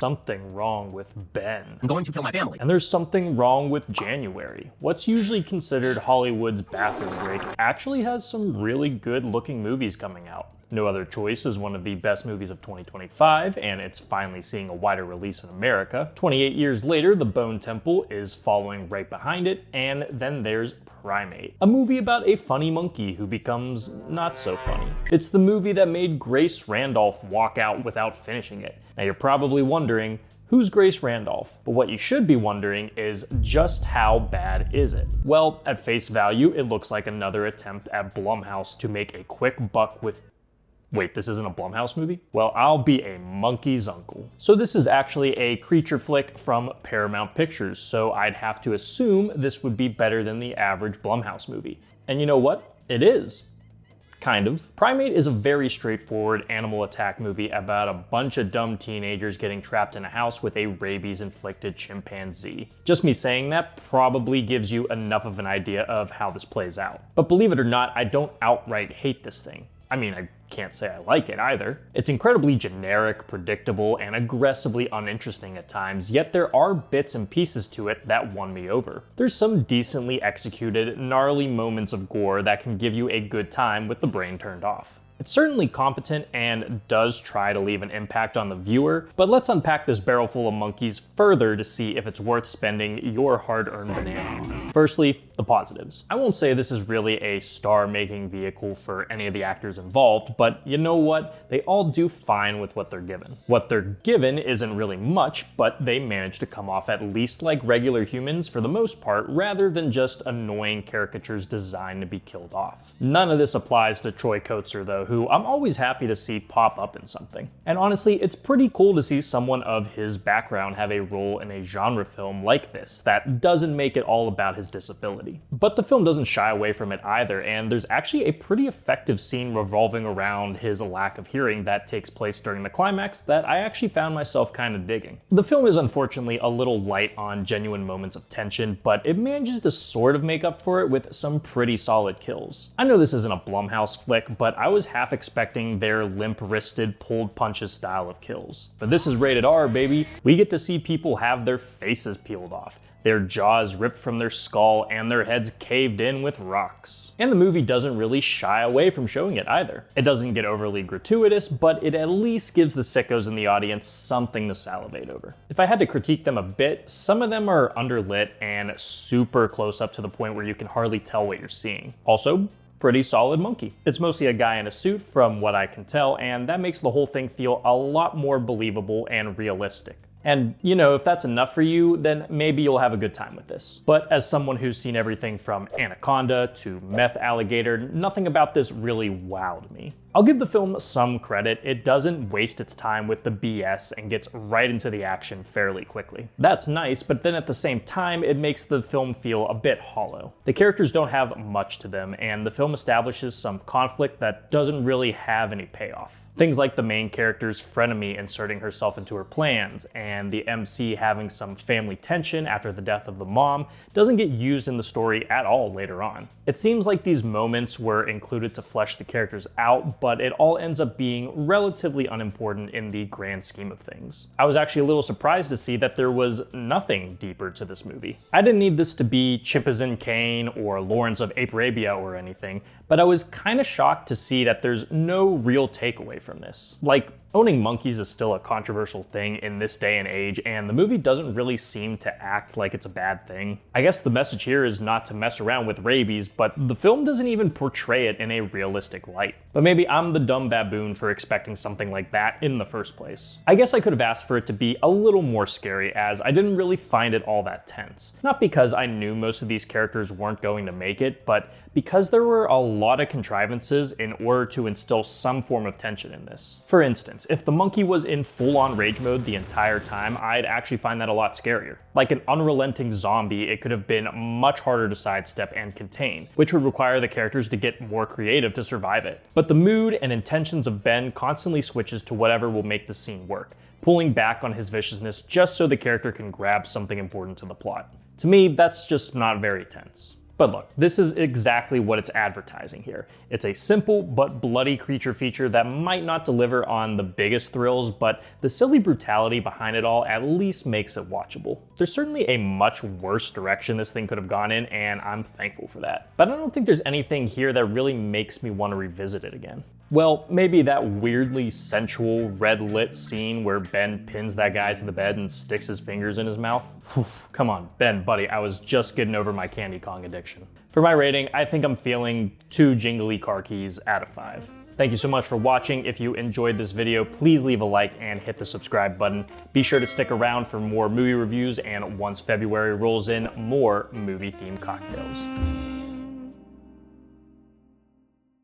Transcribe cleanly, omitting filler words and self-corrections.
something wrong with Ben. I'm going to kill my family. And there's something wrong with January. What's usually considered Hollywood's bathroom break actually has some really good looking movies coming out. No Other Choice is one of the best movies of 2025, and it's finally seeing a wider release in America. 28 years later, The Bone Temple is following right behind it, and then there's PRIMATE, a movie about a funny monkey who becomes not so funny. It's the movie that made Grace Randolph walk out without finishing it. Now you're probably wondering, who's Grace Randolph? But what you should be wondering is just how bad is it? Well, at face value, it looks like another attempt at Blumhouse to make a quick buck with... Wait, this isn't a Blumhouse movie? Well, I'll be a monkey's uncle. So this is actually a creature flick from Paramount Pictures, so I'd have to assume this would be better than the average Blumhouse movie. And you know what? It is. Kind of. PRIMATE is a very straightforward animal attack movie about a bunch of dumb teenagers getting trapped in a house with a rabies-inflicted chimpanzee. Just me saying that probably gives you enough of an idea of how this plays out. But believe it or not, I don't outright hate this thing. I mean, I can't say I like it either. It's incredibly generic, predictable, and aggressively uninteresting at times, yet there are bits and pieces to it that won me over. There's some decently executed, gnarly moments of gore that can give you a good time with the brain turned off. It's certainly competent and does try to leave an impact on the viewer, but let's unpack this barrel full of monkeys further to see if it's worth spending your hard-earned banana on. Firstly, the positives. I won't say this is really a star-making vehicle for any of the actors involved, but you know what? They all do fine with what they're given. What they're given isn't really much, but they manage to come off at least like regular humans for the most part, rather than just annoying caricatures designed to be killed off. None of this applies to Troy Kotsur though, who I'm always happy to see pop up in something. And honestly, it's pretty cool to see someone of his background have a role in a genre film like this that doesn't make it all about his disability. But the film doesn't shy away from it either, and there's actually a pretty effective scene revolving around his lack of hearing that takes place during the climax that I actually found myself kind of digging. The film is unfortunately a little light on genuine moments of tension, but it manages to sort of make up for it with some pretty solid kills. I know this isn't a Blumhouse flick, but I was half expecting their limp-wristed, pulled punches style of kills. But this is rated R, baby. We get to see people have their faces peeled off, their jaws ripped from their skull, and their heads caved in with rocks. And the movie doesn't really shy away from showing it either. It doesn't get overly gratuitous, but it at least gives the sickos in the audience something to salivate over. If I had to critique them a bit, some of them are underlit and super close up to the point where you can hardly tell what you're seeing. Also, pretty solid monkey. It's mostly a guy in a suit from what I can tell, and that makes the whole thing feel a lot more believable and realistic. And, you know, if that's enough for you, then maybe you'll have a good time with this. But as someone who's seen everything from Anaconda to Meth Alligator, nothing about this really wowed me. I'll give the film some credit. It doesn't waste its time with the BS and gets right into the action fairly quickly. That's nice, but then at the same time, it makes the film feel a bit hollow. The characters don't have much to them, and the film establishes some conflict that doesn't really have any payoff. Things like the main character's frenemy inserting herself into her plans, and the MC having some family tension after the death of the mom doesn't get used in the story at all later on. It seems like these moments were included to flesh the characters out, but it all ends up being relatively unimportant in the grand scheme of things. I was actually a little surprised to see that there was nothing deeper to this movie. I didn't need this to be Chimpanzee Kane or Lawrence of Arabia or anything, but I was kind of shocked to see that there's no real takeaway from this. Like, owning monkeys is still a controversial thing in this day and age, and the movie doesn't really seem to act like it's a bad thing. I guess the message here is not to mess around with rabies, but the film doesn't even portray it in a realistic light. But maybe I'm the dumb baboon for expecting something like that in the first place. I guess I could have asked for it to be a little more scary, as I didn't really find it all that tense. Not because I knew most of these characters weren't going to make it, but because there were a lot of contrivances in order to instill some form of tension in this. For instance, if the monkey was in full-on rage mode the entire time, I'd actually find that a lot scarier. Like an unrelenting zombie, it could have been much harder to sidestep and contain, which would require the characters to get more creative to survive it. But the mood and intentions of Ben constantly switches to whatever will make the scene work, pulling back on his viciousness just so the character can grab something important to the plot. To me, that's just not very tense. But look, this is exactly what it's advertising here. It's a simple but bloody creature feature that might not deliver on the biggest thrills, but the silly brutality behind it all at least makes it watchable. There's certainly a much worse direction this thing could have gone in, and I'm thankful for that. But I don't think there's anything here that really makes me want to revisit it again. Well, maybe that weirdly sensual red-lit scene where Ben pins that guy to the bed and sticks his fingers in his mouth. Come on, Ben, buddy, I was just getting over my Candy Kong addiction. For my rating, I think I'm feeling 2 jingly car keys out of 5. Thank you so much for watching. If you enjoyed this video, please leave a like and hit the subscribe button. Be sure to stick around for more movie reviews, and once February rolls in, more movie-themed cocktails.